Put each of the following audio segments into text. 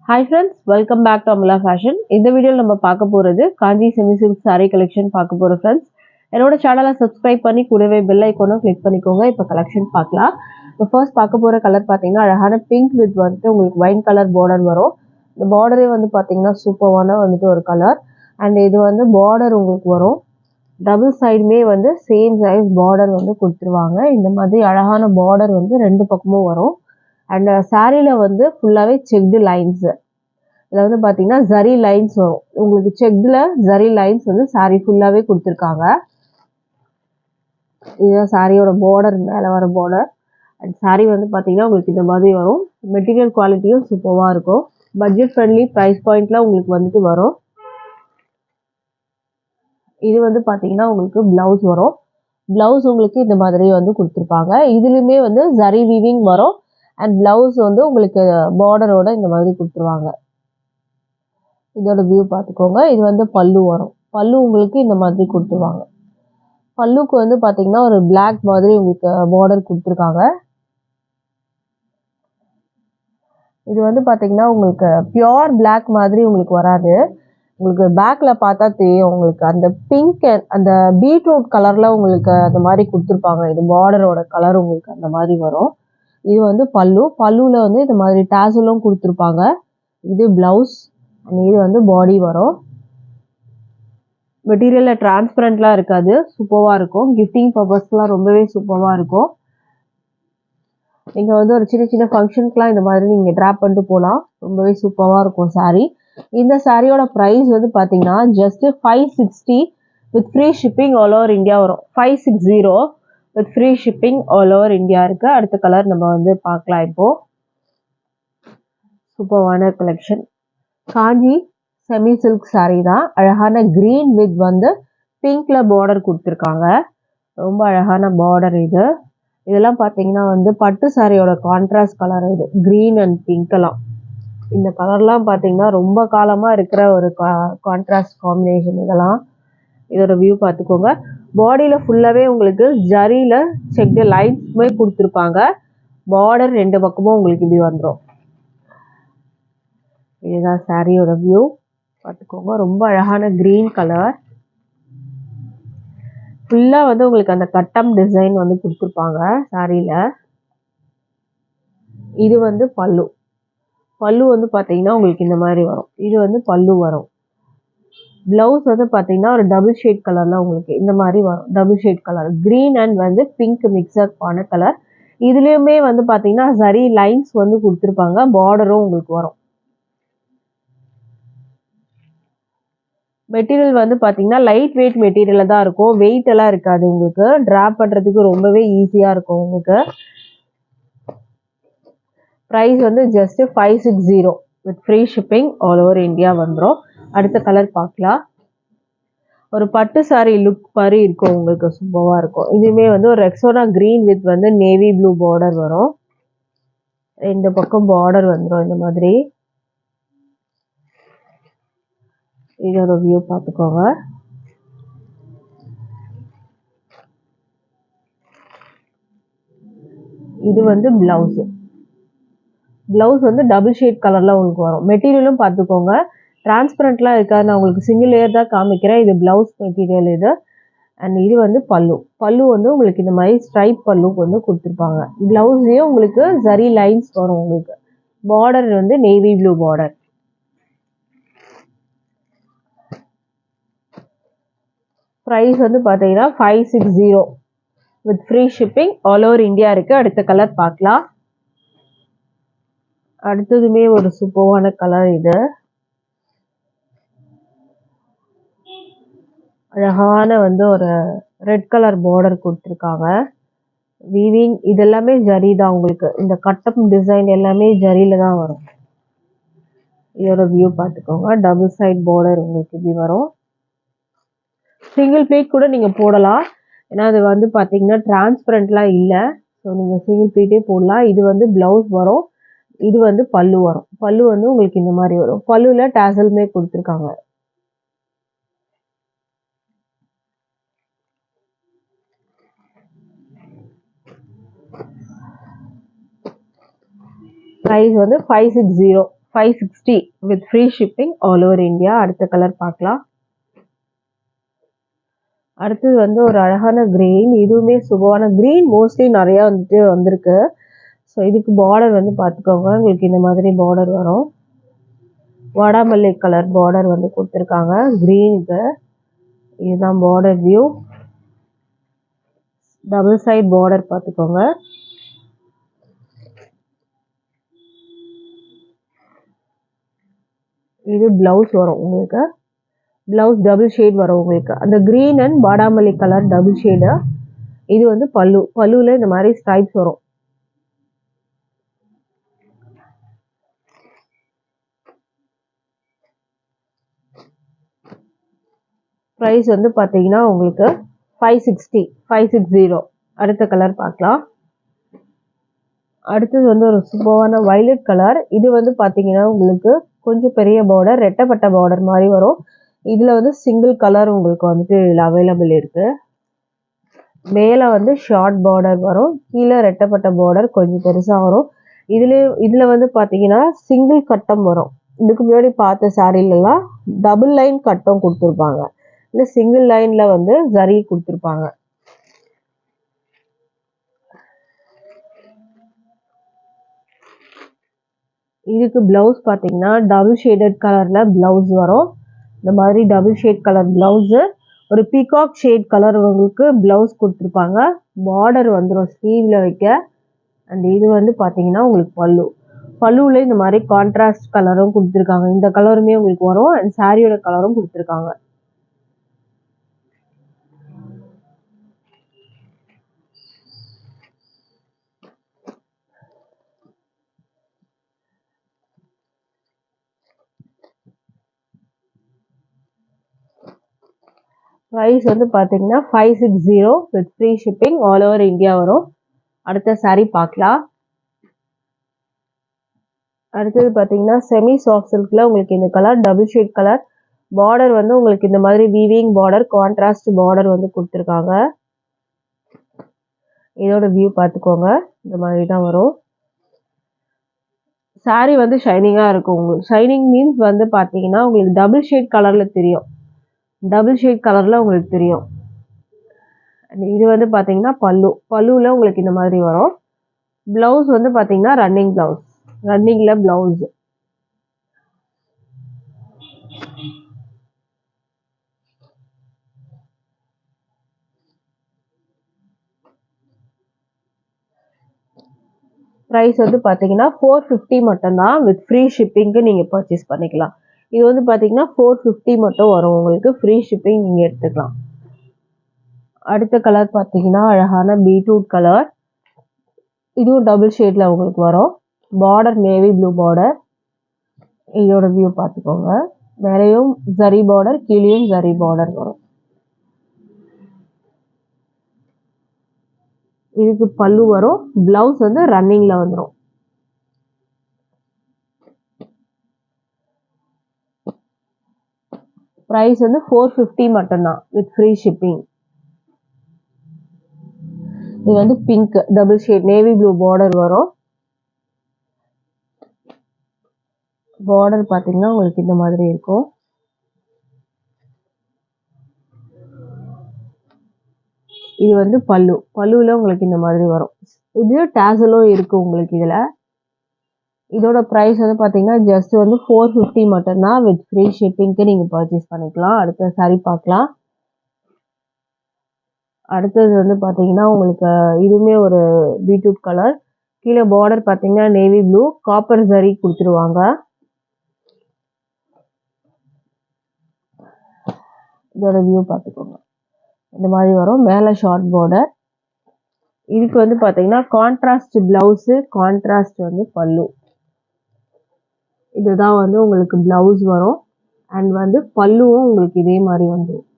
Hi friends, welcome back to Amala Fashion. இந்த வீடியோல நம்ம பார்க்க போறது காஞ்சி செமி சில்க் saree collection பார்க்க போறோம் friends. என்னோட சேனலை subscribe பண்ணி கூடவே bell ஐகானை click பண்ணிக்கோங்க. இப்போ collection பார்க்கலாம். இப்போ first பார்க்க போற கலர் பாத்தீங்கன்னா அழகான pink with வந்து உங்களுக்கு wine color border வரும். இந்த borderே வந்து பாத்தீங்கன்னா சூப்பரான வந்துட்டு ஒரு கலர் and இது வந்து border உங்களுக்கு வரும். டபுள் சைடுமே வந்து சேம் சைஸ் border வந்து கொடுத்துருவாங்க. இந்த மாதிரி அழகான border வந்து ரெண்டு பக்கமும் வரும். அண்ட் சாரீல வந்து ஃபுல்லாவே செக்டு லைன்ஸ். இதுல வந்து பாத்தீங்கன்னா ஜரி லைன்ஸ் வரும். உங்களுக்கு செக்டுல ஜரி லைன்ஸ் வந்து சாரீ ஃபுல்லாவே கொடுத்துருக்காங்க. இதுதான் சாரியோட பார்டர், மேல வர பார்டர். அண்ட் சாரீ வந்து பாத்தீங்கன்னா உங்களுக்கு இந்த மாதிரி வரும். மெட்டீரியல் குவாலிட்டியும் சூப்பரா இருக்கும். பட்ஜெட் ஃப்ரெண்ட்லி பிரைஸ் பாயிண்ட்ல உங்களுக்கு வந்துட்டு வரும். இது வந்து பாத்தீங்கன்னா உங்களுக்கு பிளவுஸ் வரும். பிளவுஸ் உங்களுக்கு இந்த மாதிரி வந்து கொடுத்துருப்பாங்க. இதுலயுமே வந்து ஜரி வீவிங் வரும். அண்ட் பிளவுஸ் வந்து உங்களுக்கு பார்டரோட இந்த மாதிரி கொடுத்துருவாங்க. இதோட வியூ பார்த்துக்கோங்க. இது வந்து பல்லு வரும். பல்லு உங்களுக்கு இந்த மாதிரி கொடுத்துருவாங்க. பல்லுக்கு வந்து பாத்தீங்கன்னா ஒரு பிளாக் மாதிரி உங்களுக்கு பார்டர் கொடுத்துருக்காங்க. இது வந்து பாத்தீங்கன்னா உங்களுக்கு பியோர் பிளாக் மாதிரி உங்களுக்கு வராது. உங்களுக்கு பேக்ல பார்த்தா தெரியும். உங்களுக்கு அந்த பிங்க் அந்த பீட்ரூட் கலர்ல உங்களுக்கு அந்த மாதிரி கொடுத்துருப்பாங்க. இது பார்டரோட கலர் உங்களுக்கு அந்த மாதிரி வரும். இது வந்து பல்லு. பல்லுல வந்து இந்த மாதிரி டாசலும் கொடுத்துருப்பாங்க. இது பிளவுஸ். இது வந்து பாடி வரும். மெட்டீரியல்ல டிரான்ஸ்பரண்ட்லாம் இருக்காது. சூப்பரா இருக்கும். கிஃப்டிங் பர்பஸ்க்குலாம் ரொம்பவே சூப்பரா இருக்கும். நீங்க வந்து ஒரு சின்ன சின்ன ஃபங்க்ஷனுக்குலாம் இந்த மாதிரி நீங்க ட்ராப் பண்ணிட்டு போகலாம். ரொம்பவே சூப்பரா இருக்கும் சாரீ. இந்த சாரியோட பிரைஸ் வந்து பாத்தீங்கன்னா just 560 with free shipping all over India வரும். 560 with free shipping all over India இருக்கு. அடுத்த கலர் நம்ம வந்து பார்க்கலாம். இப்போ சூப்பரான கலெக்ஷன் காஞ்சி செமி சில்க் சாரீ தான். அழகான கிரீன் வித் வந்து பிங்க்ல பார்டர் கொடுத்துருக்காங்க. ரொம்ப அழகான பார்டர் இது. இதெல்லாம் பார்த்தீங்கன்னா வந்து பட்டு சாரியோட கான்ட்ராஸ்ட் கலர். இது கிரீன் அண்ட் பிங்க் எல்லாம். இந்த கலர்லாம் பார்த்தீங்கன்னா ரொம்ப காலமா இருக்கிற ஒரு கான்ட்ராஸ்ட் காம்பினேஷன் இதெல்லாம். இதோட வியூ பார்த்துக்கோங்க. பாடியில ஃபுல்லாவே உங்களுக்கு ஜரியில செக்டு லைன்ஸ்மே கொடுத்துருப்பாங்க. பார்டர் ரெண்டு பக்கமும் உங்களுக்கு இப்படி வந்துடும். இதுதான் சாரியோட வியூ பார்த்துக்கோங்க. ரொம்ப அழகான கிரீன் கலர். ஃபுல்லா வந்து உங்களுக்கு அந்த கட்டம் டிசைன் வந்து கொடுத்துருப்பாங்க சாரியில. இது வந்து பல்லு. பல்லு வந்து பாத்தீங்கன்னா உங்களுக்கு இந்த மாதிரி வரும். இது வந்து பல்லு வரும். பிளவுஸ் வந்து பாத்தீங்கன்னா ஒரு டபுள் ஷேட் கலர்ல உங்களுக்கு இந்த மாதிரி வரும். Double shade colour green and வந்து பிங்க் மிக்சர் ஆன கலர். இதுலயுமே வந்து பாத்தீங்கன்னா சரி லைன்ஸ் வந்து கொடுத்துருப்பாங்க. பார்டரும் உங்களுக்கு வரும். மெட்டீரியல் வந்து பாத்தீங்கன்னா லைட் வெயிட் மெட்டீரியல் தான் இருக்கும். வெயிட் எல்லாம் இருக்காது. உங்களுக்கு டிராப் பண்றதுக்கு ரொம்பவே ஈஸியா இருக்கும். உங்களுக்கு பிரைஸ் வந்து just 560 with free shipping all over India வந்துடும். அடுத்த கலர் பார்க்கலாம். ஒரு பட்டு சாரி லுக் மாதிரி இருக்கும். உங்களுக்கு சூப்பரா இருக்கும். இதுவுமே வந்து ஒரு ரெக்ஸோனா கிரீன் வித் வந்து நேவி ப்ளூ பார்டர் வரும். இந்த பக்கம் பார்டர் வந்துடும் இந்த மாதிரி. இதோட வியூ பார்த்துக்கோங்க. இது வந்து பிளவுஸ். பிளவுஸ் வந்து டபுள் ஷேட் கலர்ல உங்களுக்கு வரும். மெட்டீரியலும் பார்த்துக்கோங்க. டிரான்ஸ்பரண்ட்லாம் இருக்காது. நான் உங்களுக்கு சிங்கிள் லேயர் தான் காமிக்கிறேன். இது பிளவுஸ் மெட்டீரியல் இது. அண்ட் இது வந்து பல்லு. பல்லு வந்து உங்களுக்கு இந்த மாதிரி ஸ்ட்ரைப் பல்லுக்கு வந்து கொடுத்துருப்பாங்க. பிளவுஸ்லயே உங்களுக்கு ஜரி லைன்ஸ் வரும். உங்களுக்கு பார்டர் வந்து நேவி ப்ளூ பார்டர். பிரைஸ் வந்து பாத்தீங்கன்னா 560 with free shipping all over India இருக்கு. அடுத்த கலர் பார்க்கலாம். அடுத்ததுமே ஒரு சூப்பரான கலர். இது அழகான வந்து ஒரு ரெட் கலர் பார்டர் கொடுத்துருக்காங்க. வீவிங் இதெல்லாமே ஜரி தான். உங்களுக்கு இந்த கட்டம் டிசைன் எல்லாமே ஜரியில தான் வரும். இதோட வியூ பார்த்துக்கோங்க. டபுள் சைட் பார்டர் உங்களுக்கு இப்படி வரும். சிங்கிள் ப்ளீட் கூட நீங்க போடலாம். ஏன்னா அது வந்து பாத்தீங்கன்னா டிரான்ஸ்பரண்ட்லாம் இல்லை. ஸோ நீங்க சிங்கிள் ப்ளீட்டே போடலாம். இது வந்து பிளவுஸ் வரும். இது வந்து பல்லு வரும். பல்லு வந்து உங்களுக்கு இந்த மாதிரி வரும். பல்லுல டாசல்மே கொடுத்துருக்காங்க. பிரைஸ் வந்து 560 560 with free shipping all over India. அடுத்த கலர் பார்க்கலாம். அடுத்தது வந்து ஒரு அழகான கிரீன். இதுவுமே சூப்பரான கிரீன். மோஸ்ட்லி நிறையா வந்துட்டு வந்திருக்கு. ஸோ இதுக்கு பார்டர் வந்து பார்த்துக்கோங்க. உங்களுக்கு இந்த மாதிரி பார்டர் வரும். வாடாமல்லி கலர் பார்டர் வந்து கொடுத்துருக்காங்க கிரீனுக்கு. இதுதான் border view. Double side border பார்த்துக்கோங்க. இது பிளவுஸ் வரும் உங்களுக்கு. பிளவுஸ் டபுள் ஷேட் வரும் உங்களுக்கு. அந்த கிரீன் அண்ட் பாடாமல்லி கலர் டபுள் ஷேடு. இது வந்து பல்லு. பல்லுல இந்த மாதிரி ஸ்ட்ரைப்ஸ் வரும். ப்ரைஸ் வந்து பார்த்தீங்கன்னா உங்களுக்கு 560. அடுத்த கலர் பார்க்கலாம். அடுத்தது வந்து ஒரு சூப்பரான வயலட் கலர். இது வந்து பார்த்தீங்கன்னா உங்களுக்கு கொஞ்சம் பெரிய பார்டர், ரெட்டப்பட்ட பார்டர் மாதிரி வரும். இதில் வந்து சிங்கிள் கலர் உங்களுக்கு வந்துட்டு இதில் அவைலபிள் இருக்குது. மேலே வந்து ஷார்ட் பார்டர் வரும், கீழே ரெட்டப்பட்ட பார்டர் கொஞ்சம் பெருசாக வரும். இதில் வந்து பார்த்தீங்கன்னா சிங்கிள் கட்டம் வரும். இதுக்கு முன்னாடி பார்த்த சாரீலலாம் டபுள் லைன் கட்டம் கொடுத்துருப்பாங்க, இல்லை சிங்கிள் லைனில் வந்து ஜரி கொடுத்துருப்பாங்க. இதுக்கு பிளவுஸ் பார்த்தீங்கன்னா டபுள் ஷேடட் கலரில் பிளவுஸ் வரும். இந்த மாதிரி டபுள் ஷேட் கலர் பிளவுஸு, ஒரு பீகாக் ஷேட் கலர் உங்களுக்கு பிளவுஸ் கொடுத்துருப்பாங்க. பார்டர் வந்துடும் ஸ்லீவில் வைக்க. அண்ட் இது வந்து பார்த்தீங்கன்னா உங்களுக்கு பல்லு. பல்லுவில் இந்த மாதிரி கான்ட்ராஸ்ட் கலரும் கொடுத்துருக்காங்க. இந்த கலருமே உங்களுக்கு வரும். அண்ட் சாரியோட கலரும் கொடுத்துருக்காங்க. ப்ரைஸ் வந்து பார்த்தீங்கன்னா 560 with free shipping all over India வரும். அடுத்த சாரீ பார்க்கலாம். அடுத்தது பார்த்தீங்கன்னா செமி சாஃப்ட் சில்கில் உங்களுக்கு இந்த colour double shade colour. Border வந்து உங்களுக்கு இந்த மாதிரி வீவிங் பார்டர், கான்ட்ராஸ்ட் பார்டர் வந்து கொடுத்துருக்காங்க. இதோட வியூ பார்த்துக்கோங்க. இந்த மாதிரி தான் வரும். சாரீ வந்து ஷைனிங்காக இருக்கும். உங்களுக்கு ஷைனிங் மீன்ஸ் வந்து பார்த்தீங்கன்னா உங்களுக்கு டபுள் ஷேட் கலரில் தெரியும். டபுள் ஷேட் கலரில் உங்களுக்கு தெரியும். இது வந்து பார்த்தீங்கன்னா பல்லுவில் உங்களுக்கு இந்த மாதிரி வரும். ப்ளவுஸ் வந்து பார்த்தீங்கன்னா ரன்னிங் ப்ளவுஸ், ரன்னிங்கில் ப்ளவுஸ். ப்ரைஸ் வந்து பார்த்தீங்கன்னா 450 மட்டும்தான். வித் ஃப்ரீ ஷிப்பிங்க்கு நீங்கள் பர்ச்சேஸ் பண்ணிக்கலாம். இது வந்து பார்த்தீங்கன்னா 450 மட்டும் வரும் உங்களுக்கு. ஃப்ரீ ஷிப்பிங் நீங்கள் எடுத்துக்கலாம். அடுத்த கலர் பார்த்தீங்கன்னா அழகான பீட்ரூட் கலர். இதுவும் டபுள் ஷேடில் உங்களுக்கு வரும். Border navy blue border. இதோட வியூ பார்த்துக்கோங்க. மேலேயும் ஜரி பார்டர், கீழேயும் ஜரி பார்டர் வரும். இதுக்கு பல்லு வரும். பிளவுஸ் வந்து ரன்னிங்கில் வந்துடும். ப்ரைஸ் வந்து 450 மட்டும்தான் வித் ஃப்ரீ ஷிப்பிங். இது வந்து pink double shade navy blue border வரும். பார்டர் பார்த்தீங்கன்னா உங்களுக்கு இந்த மாதிரி இருக்கும். இது வந்து பல்லுவில் உங்களுக்கு இந்த மாதிரி வரும். இது டேசலும் இருக்குது உங்களுக்கு இதில். இதோட ப்ரைஸ் வந்து பார்த்தீங்கன்னா ஜஸ்ட் வந்து 450 மட்டும்தான். வித் ஃப்ரீ ஷிப்பிங்க்கு நீங்கள் பர்ச்சேஸ் பண்ணிக்கலாம். அடுத்த சாரீ பார்க்கலாம். அடுத்தது வந்து பார்த்தீங்கன்னா உங்களுக்கு இதுவுமே ஒரு பீட்ரூட் கலர். கீழே பார்டர் பார்த்தீங்கன்னா நேவி ப்ளூ, காப்பர் ஜரி கொடுத்துருவாங்க. இதோட வியூ பார்த்துக்கோங்க. இந்த மாதிரி வரும். மேலே ஷார்ட் பார்டர். இதுக்கு வந்து பார்த்தீங்கன்னா கான்ட்ராஸ்ட் பிளவுஸு, கான்ட்ராஸ்ட் வந்து பல்லு. இதுதான் வந்து உங்களுக்கு பிளவுஸ் வரும். அண்ட் வந்து பல்லுவும் உங்களுக்கு இதே மாதிரி வந்துடும்.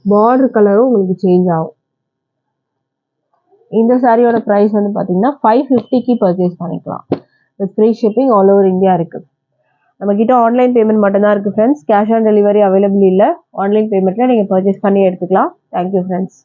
பார்டர் கலரும் உங்களுக்கு சேஞ்ச் ஆகும். இந்த சாரியோட ப்ரைஸ் வந்து பார்த்தீங்கன்னா 550க்கு பர்ச்சேஸ் பண்ணிக்கலாம். With free shipping all over India இருக்குது. நம்மக்கிட்ட ஆன்லைன் பேமெண்ட் மட்டும்தான் இருக்குது friends. Cash on delivery available இல்லை. ஆன்லைன் பேமெண்ட்டில் நீங்கள் பர்ச்சேஸ் பண்ணி எடுத்துக்கலாம். Thank you friends.